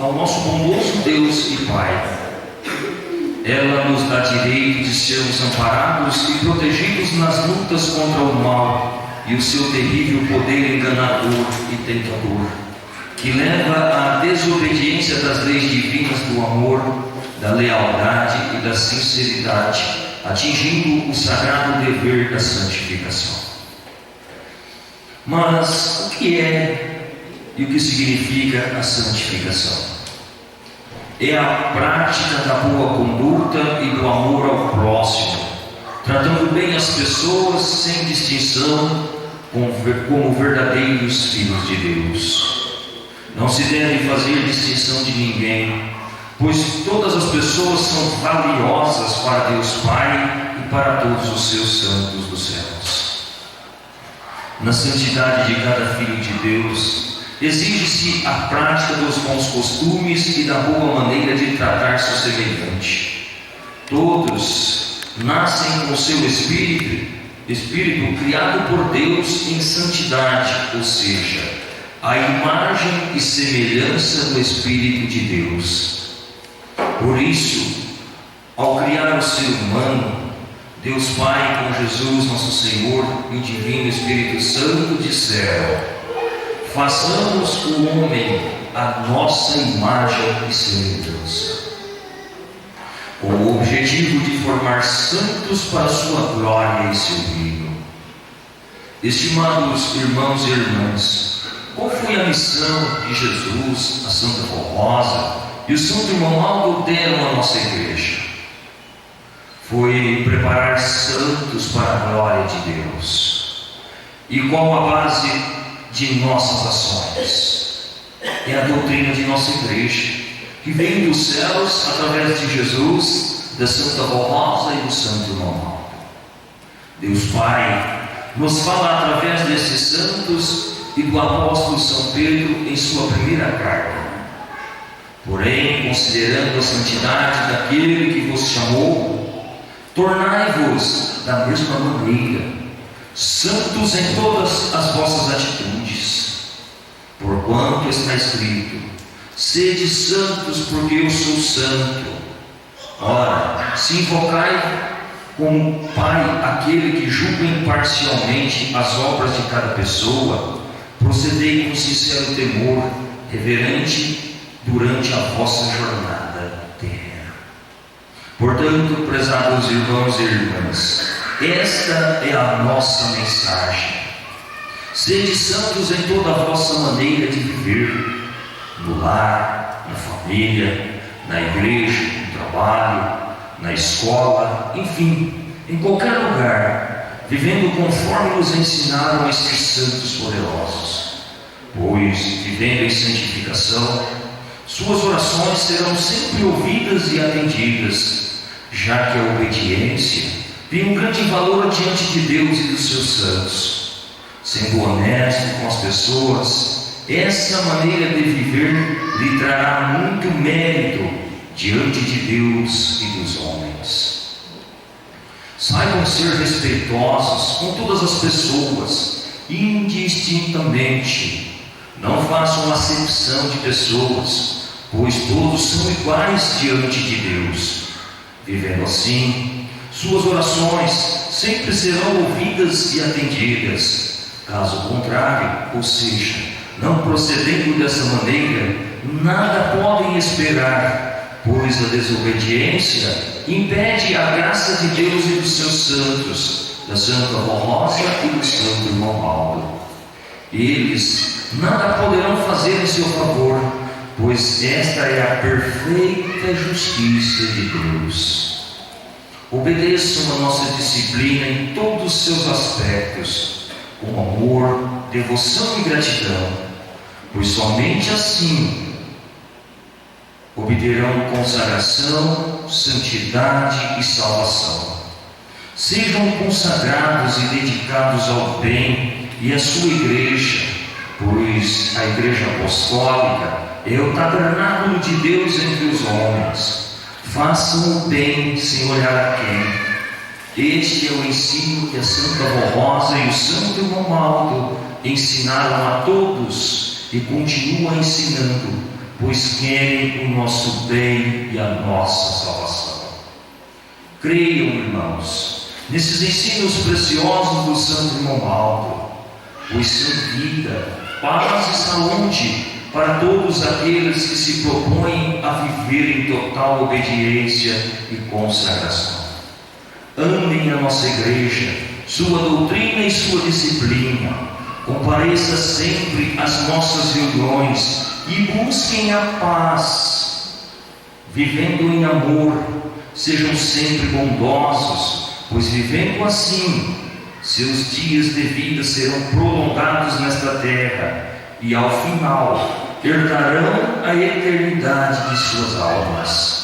ao nosso bondoso Deus e Pai. Ela nos dá direito de sermos amparados e protegidos nas lutas contra o mal e o seu terrível poder enganador e tentador, que leva à desobediência das leis divinas do amor, da lealdade e da sinceridade, atingindo o sagrado dever da santificação. Mas o que é e o que significa a santificação? É a prática da boa conduta e do amor ao próximo, tratando bem as pessoas sem distinção, como verdadeiros filhos de Deus. Não se deve fazer distinção de ninguém, pois todas as pessoas são valiosas para Deus Pai e para todos os seus santos dos céus. Na santidade de cada filho de Deus, exige-se a prática dos bons costumes e da boa maneira de tratar seu semelhante. Todos nascem com seu espírito criado por Deus em santidade, ou seja, a imagem e semelhança do Espírito de Deus. Por isso, ao criar o ser humano, Deus Pai com Jesus nosso Senhor e o Divino Espírito Santo disseram: façamos o homem a nossa imagem e semelhança, com o objetivo de formar santos para a sua glória e seu reino. Estimados irmãos e irmãs, qual foi a missão que Jesus, a Santa Rosa e o Santo Irmão Aldo deram à nossa igreja? Foi preparar santos para a glória de Deus. E qual a base de nossas ações? É a doutrina de nossa igreja, que vem dos céus através de Jesus, da Santa Rosa e do Santo Irmão Aldo. Deus Pai nos fala através desses santos e do apóstolo São Pedro em sua primeira carta. Porém, considerando a santidade daquele que vos chamou, tornai-vos da mesma maneira santos em todas as vossas atitudes, porquanto está escrito: sede santos, porque eu sou santo. Ora, se invocai como Pai aquele que julga imparcialmente as obras de cada pessoa, procedei com sincero temor, reverente, durante a vossa jornada terrena. Portanto, prezados irmãos e irmãs, esta é a nossa mensagem. Sede santos em toda a vossa maneira de viver, no lar, na família, na igreja, no trabalho, na escola, enfim, em qualquer lugar, vivendo conforme nos ensinaram estes santos poderosos. Pois, vivendo em santificação, suas orações serão sempre ouvidas e atendidas, já que a obediência tem um grande valor diante de Deus e dos seus santos. Sendo honesto com as pessoas, essa maneira de viver lhe trará muito mérito diante de Deus e dos homens. Saibam ser respeitosos com todas as pessoas, indistintamente. Não façam acepção de pessoas, pois todos são iguais diante de Deus. Vivendo assim, suas orações sempre serão ouvidas e atendidas. Caso contrário, ou seja, não procedendo dessa maneira, nada podem esperar, pois a desobediência impede a graça de Deus e dos seus santos, da Santa Rosa e do Santo Irmão Aldo. Eles nada poderão fazer em seu favor, pois esta é a perfeita justiça de Deus. Obedeçam a nossa disciplina em todos os seus aspectos, com amor, devoção e gratidão, pois somente assim obterão consagração, santidade e salvação. Sejam consagrados e dedicados ao bem e à sua igreja, pois a igreja apostólica é o tabernáculo de Deus entre os homens. Façam o bem sem olhar a quem. Este é o ensino que a Santa Rosa e o Santo Irmão Aldo ensinaram a todos e continuam ensinando, pois querem o nosso bem e a nossa salvação. Creiam, irmãos, nesses ensinos preciosos do Santo Irmão Aldo, pois são vida, paz e saúde para todos aqueles que se propõem a viver em total obediência e consagração. Amem a nossa igreja, sua doutrina e sua disciplina. Compareça sempre às nossas reuniões e busquem a paz. Vivendo em amor, sejam sempre bondosos, pois vivendo assim, seus dias de vida serão prolongados nesta terra e ao final herdarão a eternidade de suas almas.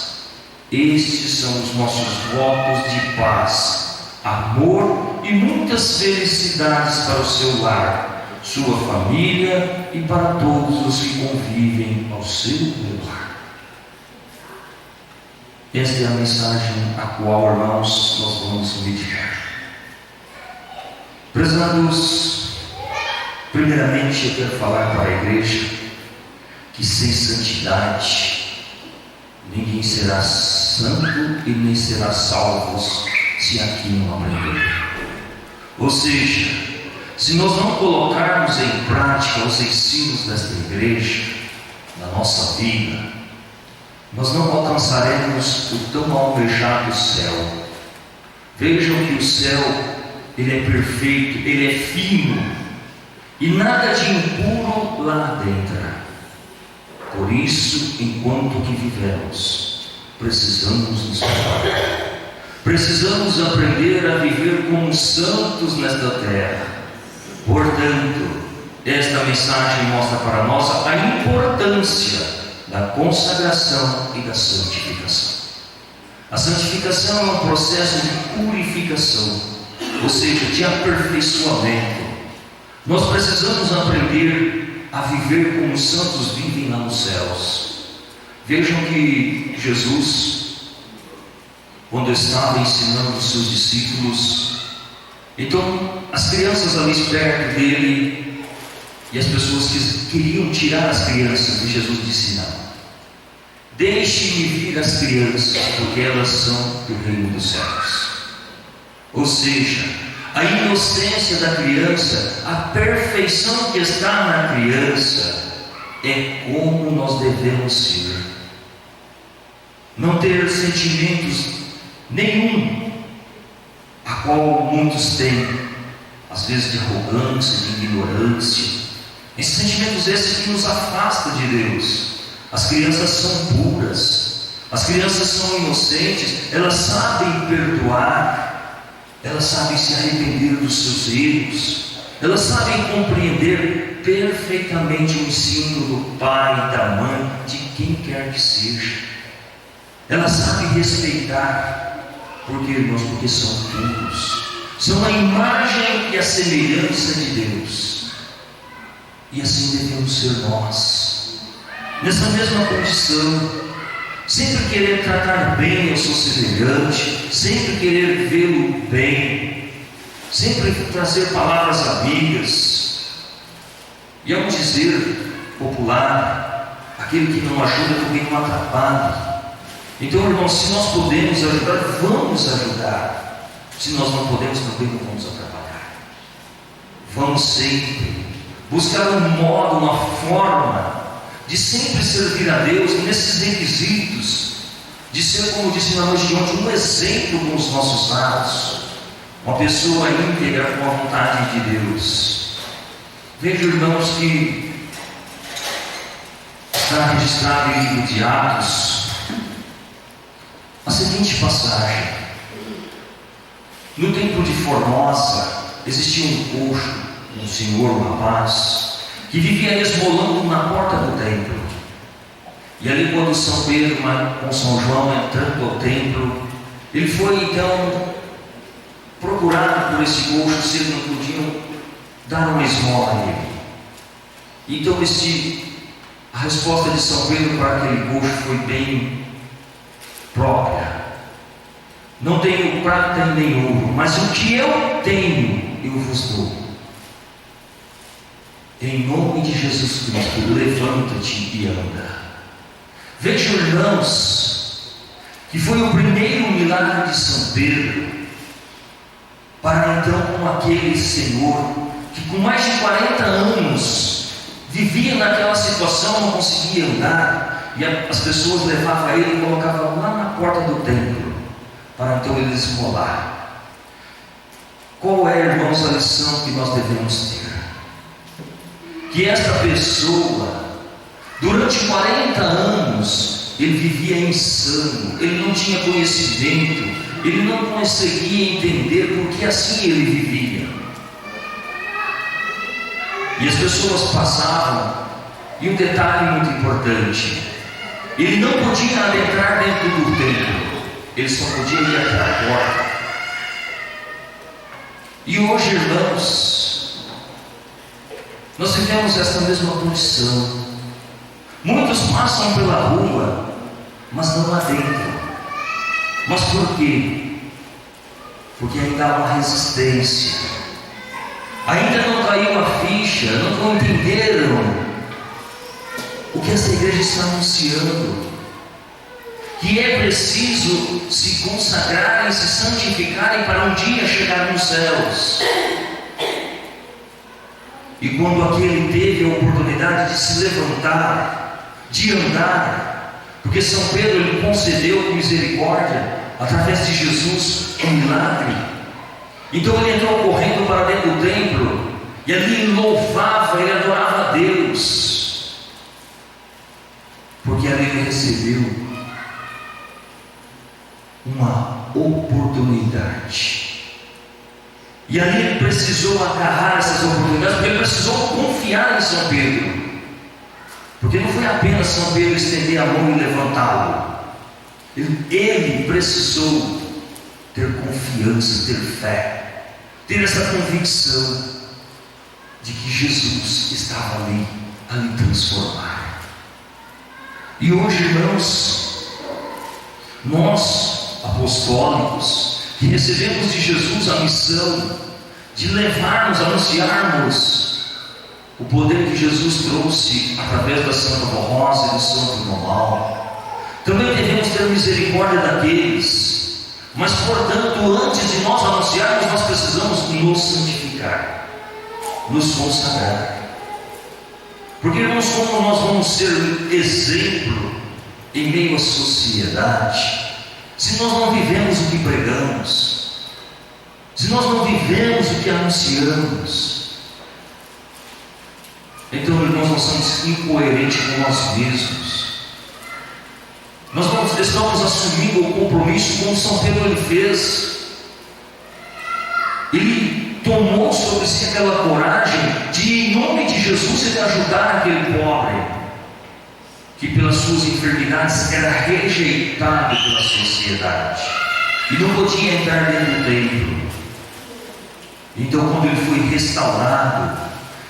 Estes são os nossos votos de paz, amor e muitas felicidades para o seu lar, sua família e para todos os que convivem ao seu redor. Esta é a mensagem a qual, irmãos, nós vamos meditar. Prezados, primeiramente eu quero falar para a igreja que sem santidade ninguém será santo e nem será salvo se aqui não aprender. Ou seja, se nós não colocarmos em prática os ensinos desta igreja na nossa vida, nós não alcançaremos o tão almejado céu. Vejam que o céu, ele é perfeito, ele é fino, e nada de impuro lá dentro. Por isso, enquanto que vivemos, precisamos nos preparar. Precisamos aprender a viver como santos nesta terra. Portanto, esta mensagem mostra para nós a importância da consagração e da santificação. A santificação é um processo de purificação, ou seja, de aperfeiçoamento. Nós precisamos aprender a viver como os santos vivem lá nos céus. Vejam que Jesus, quando estava ensinando os seus discípulos, então as crianças ali perto dele, e as pessoas que queriam tirar as crianças, e Jesus disse: não, deixe-me vir as crianças, porque elas são do reino dos céus. Ou seja, a inocência da criança, a perfeição que está na criança, é como nós devemos ser. Não ter sentimentos nenhum, a qual muitos têm, às vezes de arrogância, de ignorância. Esses sentimentos esses que nos afastam de Deus. As crianças são puras, as crianças são inocentes, elas sabem perdoar, elas sabem se arrepender dos seus erros, elas sabem compreender perfeitamente o ensino do pai e da mãe, de quem quer que seja. Elas sabem respeitar, porque, irmãos, porque são puros, são a imagem e a semelhança de Deus. E assim devemos ser nós, nessa mesma condição, sempre querer tratar bem o seu semelhante, sempre querer vê-lo bem, sempre trazer palavras amigas. E é um dizer popular: aquele que não ajuda também não atrapalha. Então, irmãos, se nós podemos ajudar, vamos ajudar. Se nós não podemos, também não vamos atrapalhar. Vamos sempre buscar um modo, uma forma de sempre servir a Deus nesses requisitos, de ser, como disse na noite de ontem, um exemplo com os nossos atos, uma pessoa íntegra com a vontade de Deus. Vejo, irmãos, que está registrado em livro de Atos a seguinte passagem: no templo de Formosa existia um coxo, um senhor, um rapaz, que vivia esmolando na porta do templo. E ali, quando São Pedro com São João entrando ao templo, ele foi então procurado por esse coxo se eles não podiam dar uma esmola a ele. Então a resposta de São Pedro para aquele coxo foi bem própria: não tenho prata nem ouro, mas o que eu tenho eu vos dou. Em nome de Jesus Cristo, levanta-te e anda. Vejam, irmãos, que foi o primeiro milagre de São Pedro, para então com aquele Senhor, que com mais de 40 anos, vivia naquela situação, não conseguia andar, e as pessoas levavam ele e colocavam lá na porta do templo, para então ele esmolar. Qual é, irmãos, a lição que nós devemos ter? Que esta pessoa, durante 40 anos, ele vivia insano, ele não tinha conhecimento, ele não conseguia entender por que assim ele vivia. E as pessoas passavam, e um detalhe muito importante: ele não podia adentrar dentro do templo, ele só podia ir até a porta. E hoje, irmãos, nós vivemos esta mesma condição. Muitos passam pela rua, mas não lá dentro. Mas por quê? Porque ainda há uma resistência, ainda não caiu a ficha, não entenderam o que essa igreja está anunciando, que é preciso se consagrarem, se santificarem para um dia chegar nos céus. E quando aquele teve a oportunidade de se levantar, de andar, porque São Pedro ele concedeu com misericórdia, através de Jesus, um milagre. Então ele entrou correndo para dentro do templo, e ali ele louvava, ele adorava a Deus, porque ali ele recebeu uma oportunidade. E ali ele precisou agarrar essas oportunidades, porque ele precisou confiar em São Pedro. Porque não foi apenas São Pedro estender a mão e levantá-lo. Ele precisou ter confiança, ter fé, ter essa convicção de que Jesus estava ali transformar. E hoje, irmãos, nós, apostólicos, que recebemos de Jesus a missão de levarmos, anunciarmos o poder que Jesus trouxe através da Santa Rosa e do Santo Normal, também devemos ter misericórdia daqueles, mas portanto, antes de nós anunciarmos, nós precisamos nos santificar, nos consagrar. Porque, irmãos, como nós vamos ser exemplo em meio à sociedade, se nós não vivemos o que pregamos, se nós não vivemos o que anunciamos? Então, irmãos, nós somos incoerentes com nós mesmos. Nós não estamos assumindo o compromisso como São Pedro ele fez. Ele tomou sobre si aquela coragem de, em nome de Jesus, ele ajudar aquele pobre, que pelas suas enfermidades era rejeitado pela sociedade e não podia entrar dentro do templo. Então, quando ele foi restaurado,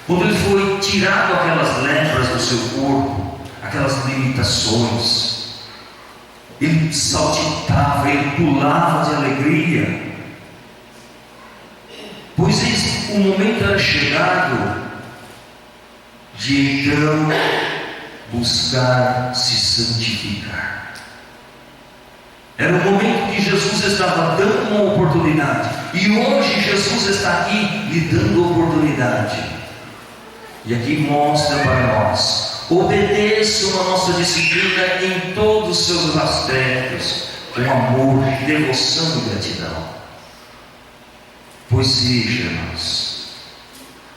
quando ele foi tirado aquelas lepras do seu corpo, aquelas limitações, ele saltitava, ele pulava de alegria, pois o momento era chegado de então buscar se santificar. Era o momento que Jesus estava dando uma oportunidade, e hoje Jesus está aqui lhe dando oportunidade. E aqui mostra para nós: obedeçam a nossa disciplina em todos os seus aspectos, com amor, devoção e gratidão. Pois seja, irmãos,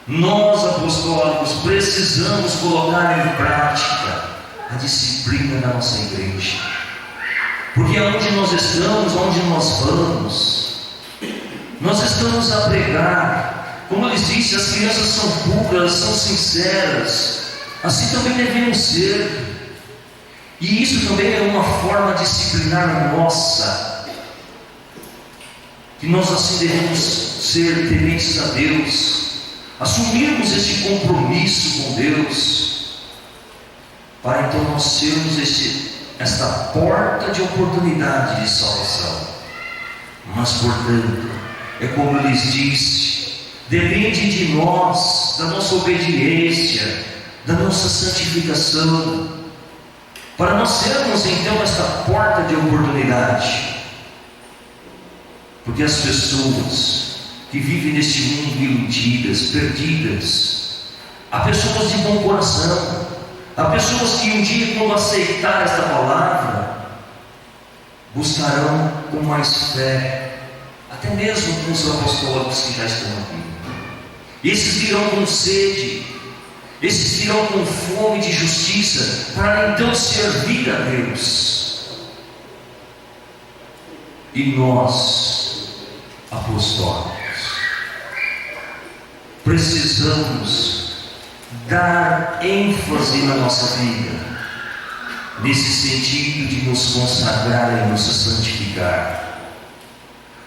nós apostólicos precisamos colocar em prática a disciplina da nossa igreja, porque aonde nós estamos, aonde nós vamos, nós estamos a pregar. Como eles dizem, as crianças são pulcras, são sinceras, assim também devemos ser. E isso também é uma forma disciplinar nossa, que nós assim devemos ser tementes a Deus, assumirmos esse compromisso com Deus, para então nós sermos esta porta de oportunidade de salvação. Mas portanto, é como eles dizem, depende de nós, da nossa obediência, da nossa santificação, para nós sermos então esta porta de oportunidade. Porque as pessoas que vivem neste mundo iludidas, perdidas, há pessoas de bom coração, há pessoas que um dia, quando aceitar esta palavra, buscarão com mais fé, até mesmo com os apostólicos que já estão aqui. Esses virão com sede, esses virão com fome de justiça, para então servir a Deus. E nós, apostólicos, precisamos dar ênfase na nossa vida, nesse sentido de nos consagrar e nos santificar,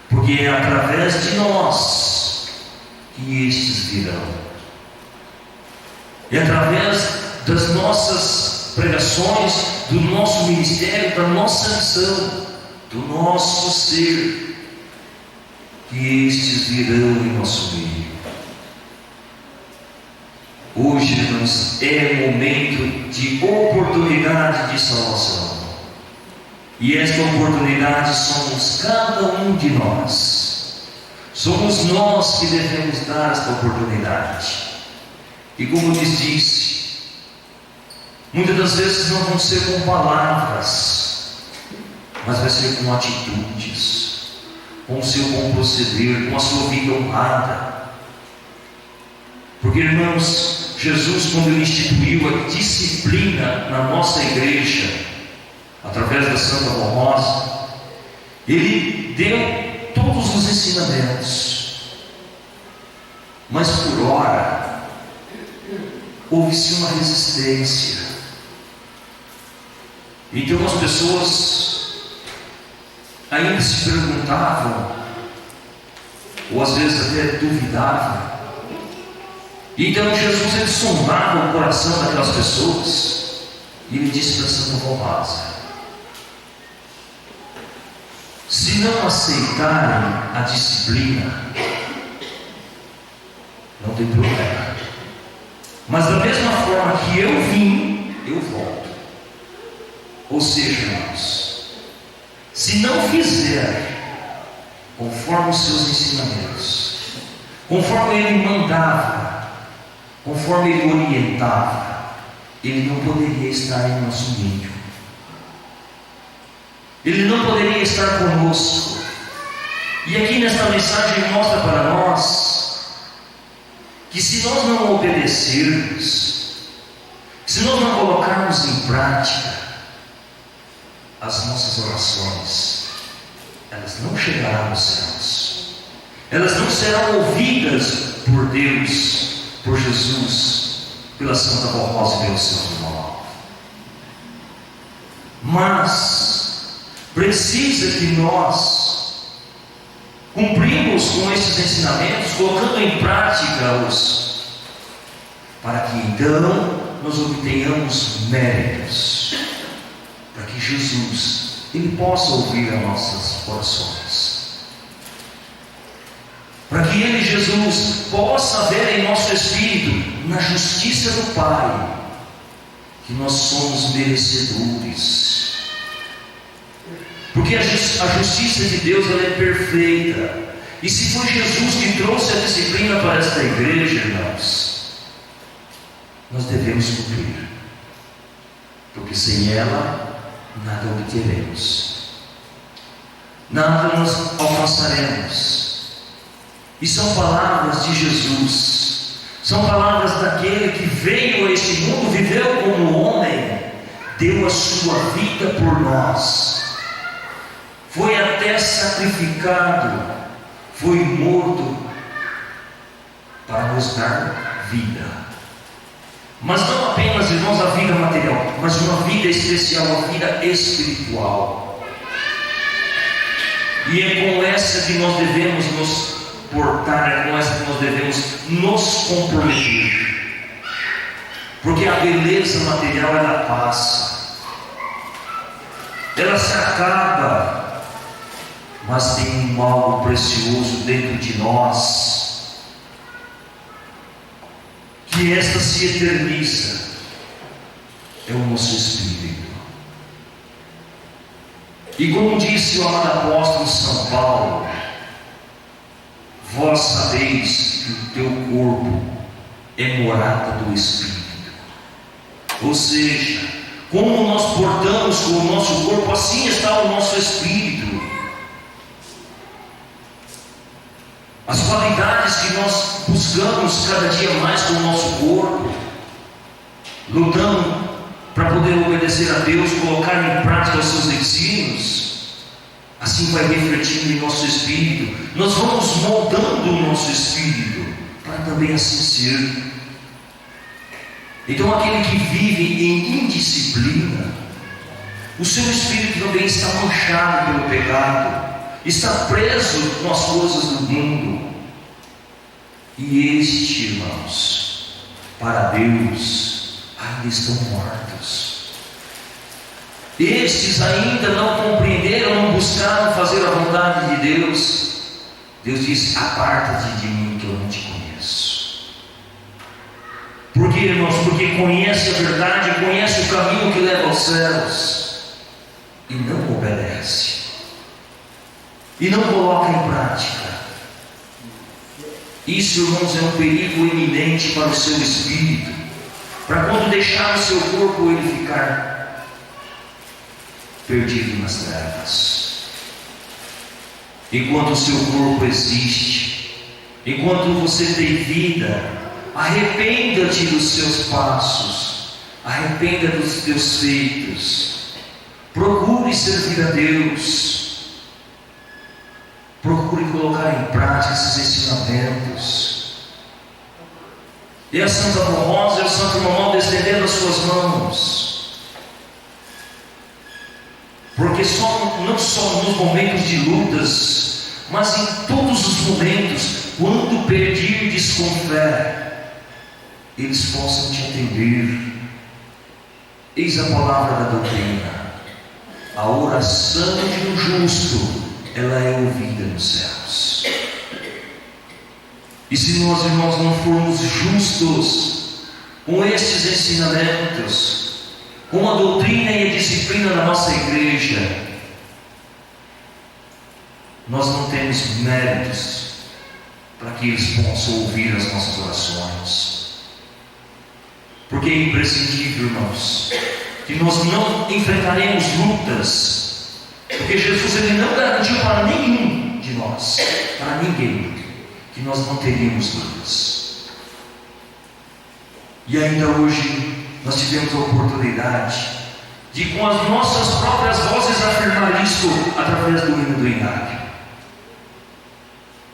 porque é através de nós que estes virão. É através das nossas pregações, do nosso ministério, da nossa missão, do nosso ser, que estes virão em nosso meio. Hoje, irmãos, é momento de oportunidade de salvação. E esta oportunidade somos cada um de nós. Somos nós que devemos dar esta oportunidade. E como lhes disse, muitas das vezes não vão ser com palavras, mas vai ser com atitudes, com o seu bom proceder, com a sua vida honrada. Porque, irmãos, Jesus, quando ele instituiu a disciplina na nossa igreja, através da Santa Rosa, ele deu todos os ensinamentos, mas por hora houve-se uma resistência. Então as pessoas ainda se perguntavam, ou às vezes até duvidavam. Então Jesus, ele sondava o coração daquelas pessoas, e ele disse para Santa Rosa: se não aceitarem a disciplina, não tem problema. Mas da mesma forma que eu vim, eu volto. Ou seja, irmãos, se não fizer conforme os seus ensinamentos, conforme ele mandava, conforme ele orientava, ele não poderia estar em nosso meio. Ele não poderia estar conosco. E aqui nesta mensagem mostra para nós que se nós não obedecermos, se nós não colocarmos em prática as nossas orações, elas não chegarão aos céus, elas não serão ouvidas por Deus, por Jesus, pela Santa Rosa e pelo Santo Nome. Mas precisa que nós cumprimos com esses ensinamentos, colocando em prática-os, para que então nós obtenhamos méritos, para que Jesus, ele possa ouvir as nossas orações, para que ele, Jesus, possa ver em nosso espírito, na justiça do Pai, que nós somos merecedores. Porque a justiça de Deus, ela é perfeita. E se foi Jesus que trouxe a disciplina para esta igreja, irmãos, nós devemos cumprir. Porque sem ela, nada obteremos, nada nós alcançaremos. E são palavras de Jesus, são palavras daquele que veio a este mundo, viveu como homem, deu a sua vida por nós, foi até sacrificado, foi morto para nos dar vida. Mas não apenas, irmãos, a vida material, mas uma vida especial, uma vida espiritual. E é com essa que nós devemos nos portar, é com essa que nós devemos nos comprometer. Porque a beleza material, ela passa, ela se acaba, mas tem algo precioso dentro de nós, que esta se eterniza, é o nosso espírito. E como disse o amado apóstolo São Paulo, vós sabeis que o teu corpo é morada do Espírito. Ou seja, como nós portamos com o nosso corpo, assim está o nosso espírito. As qualidades que nós buscamos cada dia mais com o nosso corpo, lutando para poder obedecer a Deus, colocar em prática os seus ensinos, assim vai refletindo em nosso espírito. Nós vamos moldando o nosso espírito para também assim ser. Então aquele que vive em indisciplina, o seu espírito também está manchado pelo pecado, está preso nas coisas do mundo. E estes, irmãos, para Deus ainda estão mortos. Estes ainda não compreenderam, não buscaram fazer a vontade de Deus. Deus diz: aparta-te de mim, que eu não te conheço. Por quê, irmãos? Porque conhece a verdade, conhece o caminho que leva aos céus e não obedece, e não coloca em prática. Isso, irmãos, é um perigo iminente para o seu espírito, para quando deixar o seu corpo ele ficar perdido nas trevas. Enquanto o seu corpo existe, enquanto você tem vida, arrependa-te dos seus passos, arrependa dos teus feitos, procure servir a Deus, procure colocar em prática esses ensinamentos. E a Santa Formosa e o Santo Mamão estendendo as suas mãos, porque não só nos momentos de lutas, mas em todos os momentos, quando perdirdes com fé, eles possam te atender. Eis a palavra da doutrina: a oração de um justo, ela é ouvida nos céus. E se nós, irmãos, não formos justos com estes ensinamentos, com a doutrina e a disciplina da nossa igreja, nós não temos méritos para que eles possam ouvir as nossas orações. Porque é imprescindível, irmãos, que nós não enfrentaremos lutas, porque Jesus ele não garantiu para nenhum de nós, para ninguém, que nós não teríamos lutas. E ainda hoje nós tivemos a oportunidade de, com as nossas próprias vozes, afirmar isso através do hino do Inário.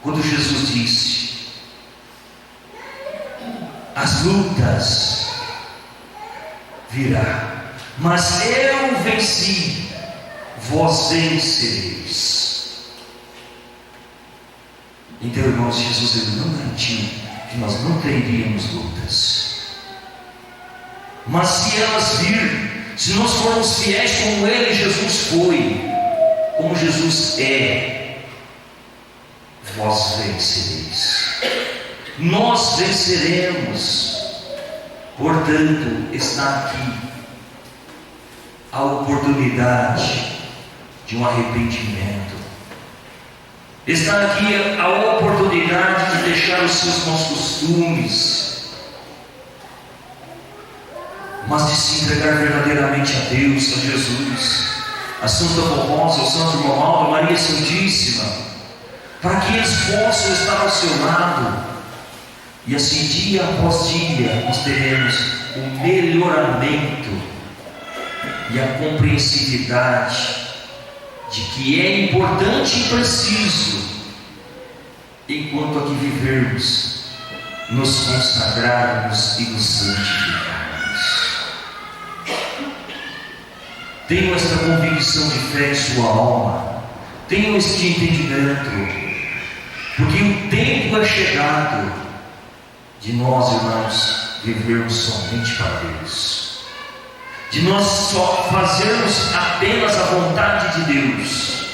Quando Jesus disse: as lutas virá, mas eu venci, vós vencereis. Então, irmãos, Jesus ele não garantiu que nós não teríamos lutas, mas se elas virem, se nós formos fiéis como ele, Jesus foi, como Jesus é, vós vencereis, nós venceremos. Portanto, está aqui a oportunidade de um arrependimento, está aqui a oportunidade de deixar os seus maus costumes, mas de se entregar verdadeiramente a Deus, a Jesus, a Santa Formosa, ao Santo Romualdo, a Maria Santíssima, para que eles possam estar ao seu lado. E assim, dia após dia, nós teremos o melhoramento e a compreensividade de que é importante e preciso, enquanto aqui vivermos, nos consagrarmos e nos santificarmos. Tenham esta convicção de fé em sua alma, tenham este entendimento, porque o tempo é chegado de nós, irmãos, vivermos somente para Deus, de nós só fazermos apenas a vontade de Deus,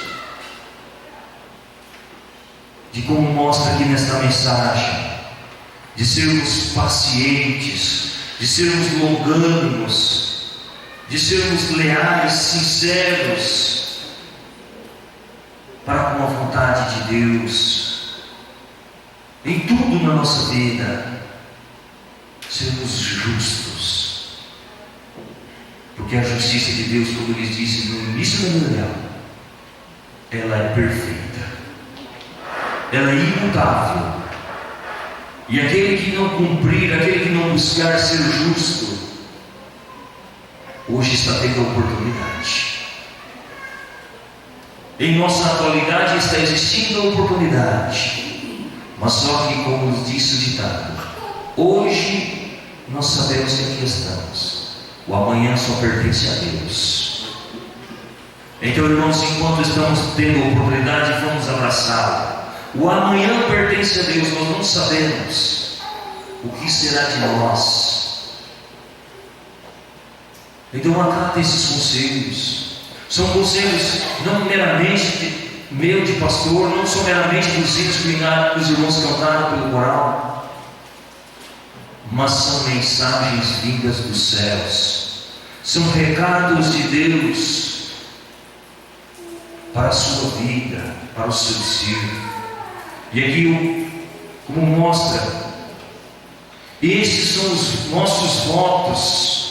de como mostra aqui nesta mensagem, de sermos pacientes, de sermos longânimos, de sermos leais, sinceros, para com a vontade de Deus, em tudo na nossa vida, sermos justos, porque a justiça de Deus, como Ele disse no início da vida dela, ela é perfeita, ela é imutável, e aquele que não cumprir, aquele que não buscar ser justo, hoje está tendo a oportunidade. Em nossa atualidade está existindo a oportunidade, mas só que, como nos disse o ditado, hoje nós sabemos que aqui estamos, o amanhã só pertence a Deus. Então, irmãos, enquanto estamos tendo a oportunidade, vamos abraçá-lo. O amanhã pertence a Deus, nós não sabemos o que será de nós. Então, acata esses conselhos. São conselhos não meramente meu de pastor, não são meramente dos hinos que os irmãos cantaram pelo coral, mas são mensagens vindas dos céus, são recados de Deus para a sua vida, para o seu ser. E aqui, como mostra, esses são os nossos votos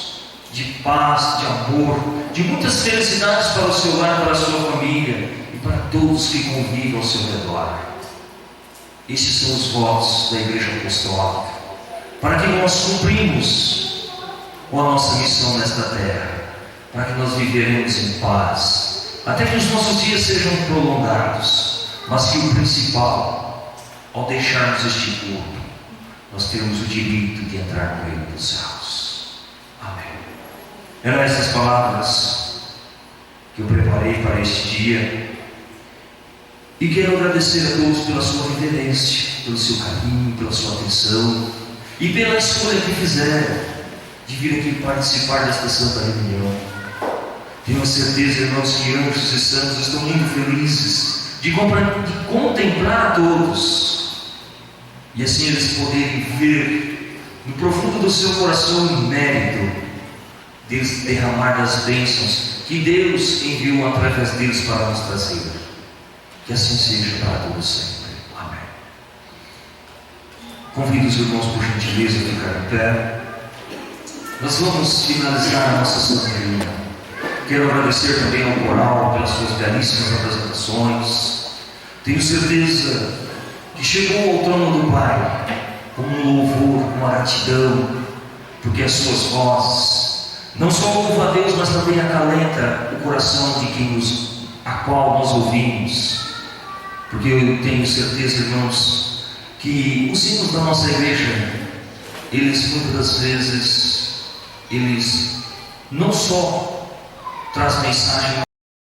de paz, de amor, de muitas felicidades para o seu lar, para a sua família e para todos que convivem ao seu redor. Esses são os votos da Igreja Apostólica, para que nós cumprimos com a nossa missão nesta terra, para que nós viveremos em paz, até que os nossos dias sejam prolongados, mas que o principal, ao deixarmos este corpo, nós temos o direito de entrar no reino dos céus. Amém. Eram essas palavras que eu preparei para este dia, e quero agradecer a todos pela sua reverência, pelo seu carinho, pela sua atenção e pela escolha que fizeram de vir aqui participar desta santa reunião. Tenho certeza, irmãos, que anjos e santos estão muito felizes de contemplar a todos, e assim eles poderem ver no profundo do seu coração o mérito deles derramar das bênçãos que Deus enviou através deles para nos trazer. Que assim seja para todos sempre. Amém. Convido os irmãos, por gentileza, a ficar em pé. Nós vamos finalizar a nossa santa reunião. Quero agradecer também ao coral pelas suas belíssimas apresentações. Tenho certeza que chegou ao trono do Pai com um louvor, uma gratidão, porque as suas vozes não só louvam a Deus, mas também acalenta o coração de quem a qual nós ouvimos. Porque eu tenho certeza, irmãos, que os hinos da nossa igreja, eles muitas das vezes, eles não só trazem mensagem